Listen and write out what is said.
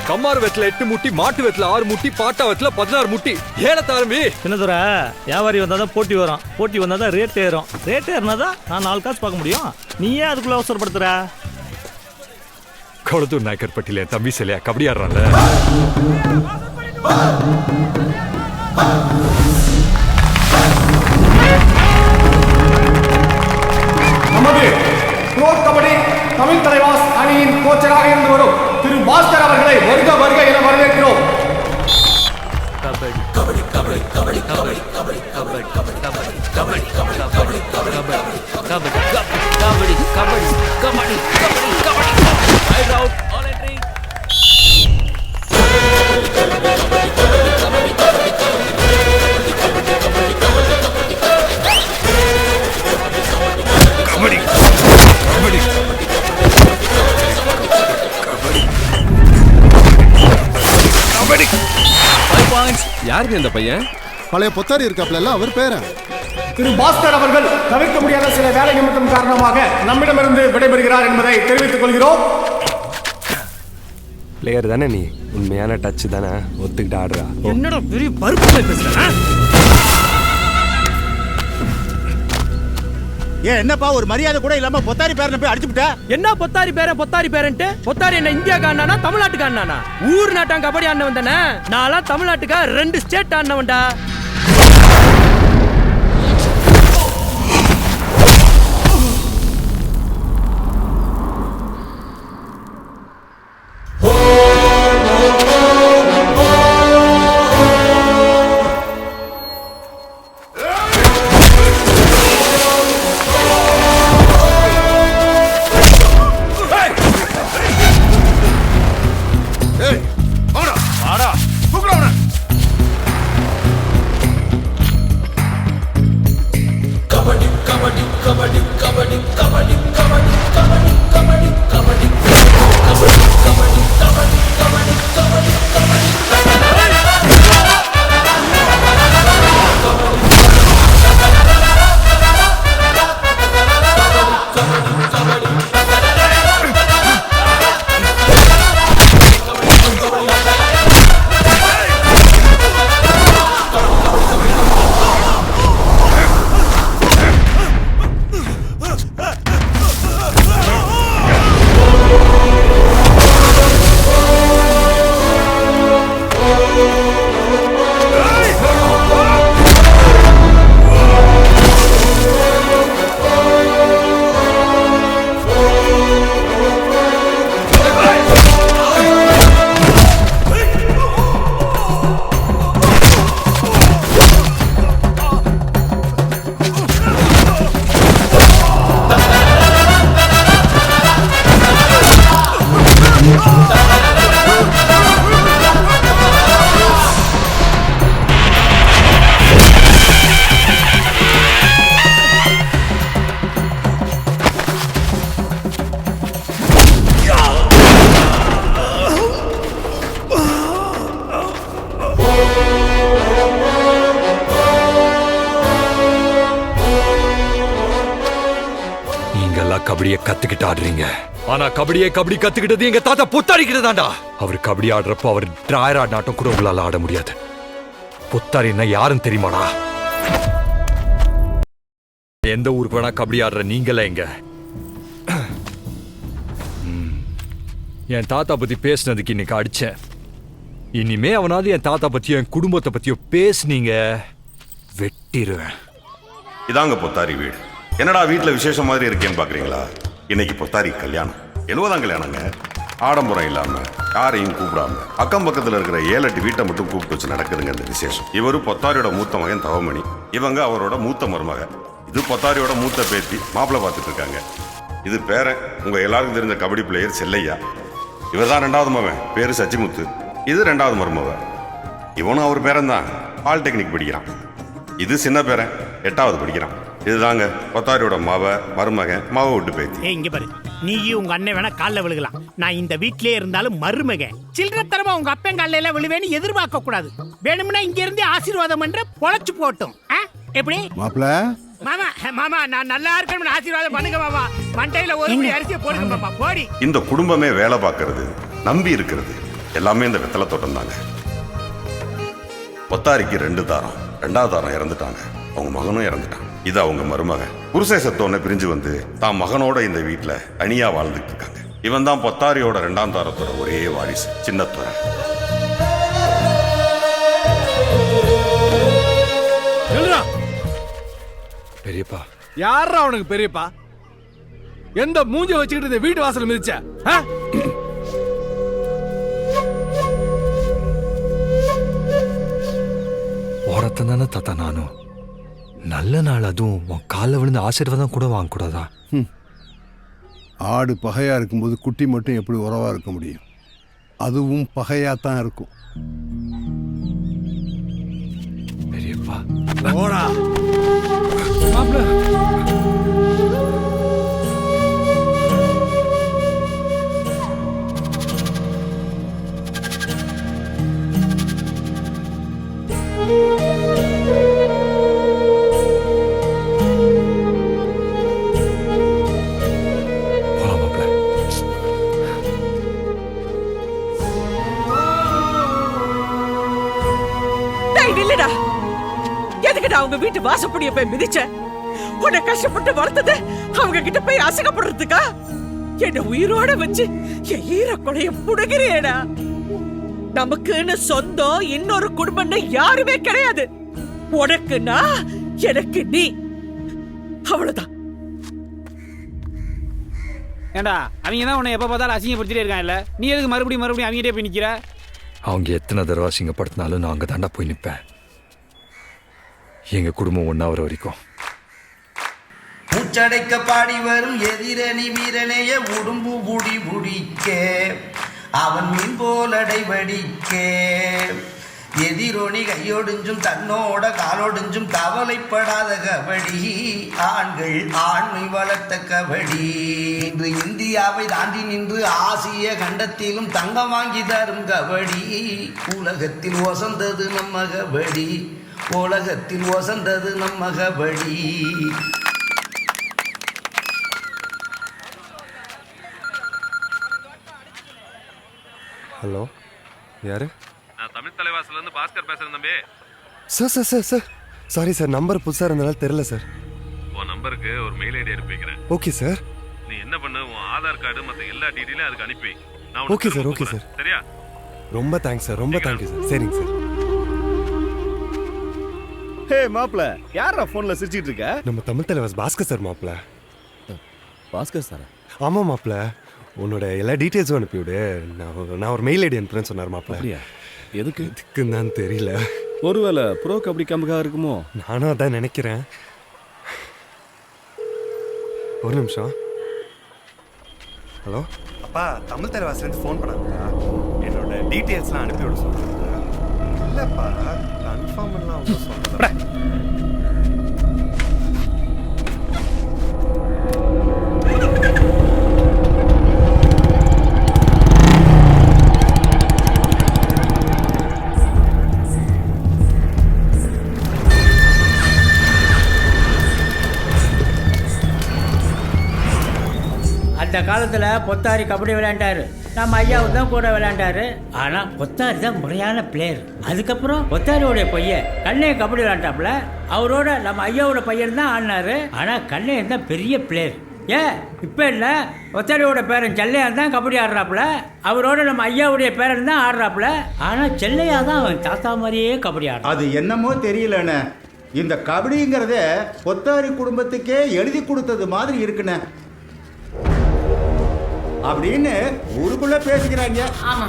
கம்மாறு வெத்தல 8 முட்டி, மாட்டு வெத்தல 6 முட்டி, பாட்டா வெத்தல 16 முட்டி. ஏலத்தாரம்பி சின்னதுரை, வியாபாரி வந்தாதான் போட்டி வரும், போட்டி வந்தாதான் ரேட் ஏறும், ரேட் ஏறினாதான் நான் 4 காசு பார்க்க முடியும். நீ ஏன் அதுக்குள்ள அவசரப்படுத்துற? கொளத்தூர் நாயக்கர் பட்டியில என் தம்பி சிலையா கபடி ஆடுறான்ல. நமது ப்ரோ கபடி தமிழ் தலைவாஸ் அணியின் கோச்சராக இருந்து வரும் திரு மாஸ்டர் அவர்களை வருக வருக என வரவேற்கிறோம். யாருங்க இந்த பையன்? பழைய பொத்தாரி இருக்காப்ல, அவர் பேரன். திரு மாஸ்டர் அவர்கள் தவிர்க்க முடியாத சில வேலை நிமித்தம் காரணமாக நம்மிடமிருந்து விடைபெறுகிறார் என்பதை தெரிவித்துக் கொள்கிறோம். பிளேயர் தானே நீ, உண்மையான டச் தானே, ஒத்துக்கிட்டு ஆடுறா. என்னடா பெரிய பருப்பு பேசுற? ஏன் என்னப்பா ஒரு மரியாதை கூட இல்லாம பொத்தாரி பேரனை போய் அடிச்சுட்ட? என்ன பொத்தாரி பேரன்ட்டு? பொத்தாரி என்ன இந்தியா காரணானா தமிழ்நாட்டுக்கு ஆனானா? ஊர் நாட்டான் கபடி ஆனவன் தானே. நான்லாம் தமிழ்நாட்டுக்கா 2 ஸ்டேட் ஆனவன்டா. கபடியை கத்துக்கிட்டு ஆடுறீங்க. ஆனா கபடி கத்துக்கிட்டது எங்க தாத்தா புத்தாரிக்கிட்டதாண்டா. அவர் கபடி ஆடுறப்போ அவர் டிராயர் ஆடினாட்டம் கூட உங்களால ஆட முடியாது. புத்தாரின்னா யாருன்னு தெரியுமாடா? எந்த ஊருக்கு வேணா கபடி ஆடுற நீங்களே எங்க? என் தாத்தா பத்தி பேசினதுக்கு இன்னைக்கு அடிச்சேன். இனிமே அவனாவது என் தாத்தா பத்தியோ என் குடும்பத்தை பத்தியோ பேசுனீங்க, வெட்டிடுவேன். இதாங்க பொத்தாரி வீடு. என்னடா வீட்டில் விசேஷம் மாதிரி இருக்கேன்னு பார்க்குறீங்களா? இன்னைக்கு பொத்தாரி கல்யாணம். 70ஆம் கல்யாணங்க. ஆடம்பரம் இல்லாமல் யாரையும் கூப்பிடாம அக்கம் பக்கத்தில் இருக்கிற 7-8 வீட்டை மட்டும் கூப்பிட்டு வச்சு நடக்குதுங்க இந்த விசேஷம். இவரு பொத்தாரியோட மூத்த மகன் தவமணி, இவங்க அவரோட மூத்த மருமக. இது பொத்தாரியோட மூத்த பேத்தி, மாப்பிள்ளை பார்த்துட்டு இருக்காங்க. இது பேரன், உங்கள் எல்லாருக்கும் தெரிஞ்ச கபடி பிளேயர் செல்லையா. இவர் தான் 2வது மகன், பேரு சச்சிமுத்து. இது 2வது மருமக. இவனும் அவர் பேரன் தான், பாலிடெக்னிக் படிக்கிறான். இது சின்ன பேரன், 8வது படிக்கிறான். இதுதாங்க பொத்தாரியோட மருமகன், மாவ விட்டு பேத்தி. இங்க பாரு, நீயும் உங்க அண்ணன் வேணா காலில் விழுகலாம். நான் இந்த வீட்டிலே இருந்தாலும் மருமக. சில்லறத்தரமா உங்க அப்பன் காலில விழுவேன்னு எதிர்பார்க்க கூடாது. வேணும்னா இங்க இருந்து ஆசீர்வாதம் பண்ற, பொழைச்சு போட்டும். எப்படி மாப்ள? மாமா மாமா நான் நல்லா இருக்கணும்னு ஆசீர்வாதம் பண்ணுங்க மாமா. மண்டையில ஒரு முடி அரிசியை போடுங்க மாமா, போடி. இந்த குடும்பமே வேலை பார்க்கறது, நம்பி இருக்கிறது, எல்லாமே இந்த வெத்தலை தோட்டம் தாங்க. பொத்தாரிக்கு 2 தாரம், 2வது தாரம் இறந்துட்டாங்க, அவங்க மகனும் இறந்துட்டான். இது அவங்க மருமகன். புருஷை செத்தோடனே பிரிஞ்சு வந்து தான் மகனோட இந்த வீட்டுல அணியா வாழ்ந்துட்டு இருக்காங்க. இவன் தான் பொத்தாரியோட 2ஆம் தாரத்தோட ஒரே வாரிசு, சின்னத்துறை. பெரியப்பா, யாரா அவனுக்கு பெரியப்பா? எந்த மூஞ்ச வச்சுக்கிட்டு இந்த வீட்டு வாசல் மிதிச்ச? ஓரத்தான் தானே தாத்தா நானும். நல்ல நாள் அதுவும் உன் காலில் விழுந்து ஆசீர்வாதம் கூட வாங்கக்கூடாதா? ஆடு பகையா இருக்கும்போது குட்டி மட்டும் எப்படி உறவா இருக்க முடியும்? அதுவும் பகையா தான் இருக்கும். பெரியப்பா, ஓடா அவங்க வீட்டு வாசப்படிய போய் மிதிச்ச? உன்னை கஷ்டப்பட்டு வளர்த்தது அவங்க கிட்ட போய் அசைக்கப்படுறதுக்கா? என்ன உயிரோட வச்சு என் ஈர கொலைய புடுகிறேடா. நமக்குன்னு சொந்தம் இன்னொரு குடும்பம்னு யாருமே கிடையாது. உனக்குன்னா எனக்கு நீ, அவ்வளவுதான். ஏண்டா அவங்க தான் உன்னை எப்ப பார்த்தாலும் அசிங்கப்படுத்திட்டே இருக்கான் இல்ல? நீ எதுக்கு மறுபடியும் அவங்ககிட்டே போய் நிக்கிற? அவங்க எத்தனை தடவை அசிங்கப்படுத்தினாலும் நான் அங்கே தாண்டா போய் நிற்பேன். எங்க குடும்பம் ஒன்னாவற வரைக்கும். மூச்சடைக்க பாடி வரும் எதிரணி வீரனைய உடும்பு புடி புடிக்க அவன் மீன் போலடை வடிக்க எதிரோணி கையொடிஞ்சும் தன்னோட காலொடிஞ்சும் கவலைப்படாத கபடி ஆண்கள் ஆண்மை வளர்த்த கபடி. இன்று இந்தியாவை தாண்டி நின்று ஆசிய கண்டத்திலும் தங்கம் வாங்கி தரும் கபடி. உலகத்தில் வசந்தது நம்ம கபடி, உலகத்தில் வசந்தது நம்ம கபடி. ஹலோ, யாரு? நான் தமிழ் தலைவாசல இருந்து பாஸ்கர் பேசுறேன் தம்பி. சார் சாரி சார், நம்பர் புதுசாக இருந்தனால தெரியல சார். உன் நம்பருக்கு ஒரு மெயில் ஐடி அனுப்பி வைக்கிறேன். Okay sir. நீ என்ன பண்ணு, உன் ஆதார் கார்டு மற்ற எல்லா டீட்டெயிலும் அதுக்கு அனுப்பி நான் ஓகே சார், ஓகே சார். சரியா? ரொம்ப தேங்க்ஸ் சார், ரொம்ப தேங்க்யூ சார். சரிங்க சார். ஹே மாப்ள, யாரா போன்ல சிரிச்சிட்டு இருக்க? நம்ம தமிழ் தலைவர் பாஸ்கர் சார் மாப்ள. பாஸ்கர் சார்? ஆமாம் மாப்ள, உன்னோட எல்லா டீட்டெயில்ஸும் அனுப்பிவிடு. நான் ஒரு மெயில் ஐடி அனுப்புறேன்னு சொன்னார் மாப்ள. அப்படியா? எதுக்கு? இதுக்குன்னு தான் தெரியல. ஒருவேளை ப்ரோ கபடி கம்புக்காக இருக்குமோ? நானும் அதான் நினைக்கிறேன். ஒரு நிமிஷம். ஹலோ அப்பா, தமிழ் தலைவாசிலேருந்து ஃபோன் பண்ணாங்களா? என்னோட டீட்டெயில்ஸ்லாம் அனுப்பிவிட சொல்கிறாங்க. இல்லைப்பா, கன்ஃபார்ம் எல்லாம் அவங்க சொல்கிறேன். அந்த காலத்தில் பொத்தாரி கபடி விளையாண்டாரு, நம்ம ஐயாவும் தான் கூட விளையாண்டாரு. ஆனால் பொத்தாரி தான் முறையான பிளேயர். அதுக்கப்புறம் பொத்தாரியோடைய பையன் கண்ணையன் கபடி விளையாண்டாப்புல, அவரோட நம்ம ஐயாவோட பையன் தான் ஆடினாரு. ஆனால் கண்ணையன் தான் பெரிய பிளேயர். இப்போ என்ன, பொத்தாரியோட பேரன் செல்லையா தான் கபடி ஆடுறாப்புல, அவரோட நம்ம ஐயாவுடைய பேரன் தான் ஆடுறாப்புல. ஆனால் செல்லையா தான் அவன் தாத்தா மாதிரியே கபடி ஆடுறான். அது என்னமோ தெரியலண்ணே, இந்த கபடிங்கிறத பொத்தாரி குடும்பத்துக்கே எழுதி கொடுத்தது மாதிரி இருக்குண்ணே அப்படின்னு ஊருக்குள்ள பேசிக்கிறாங்க. ஆமா.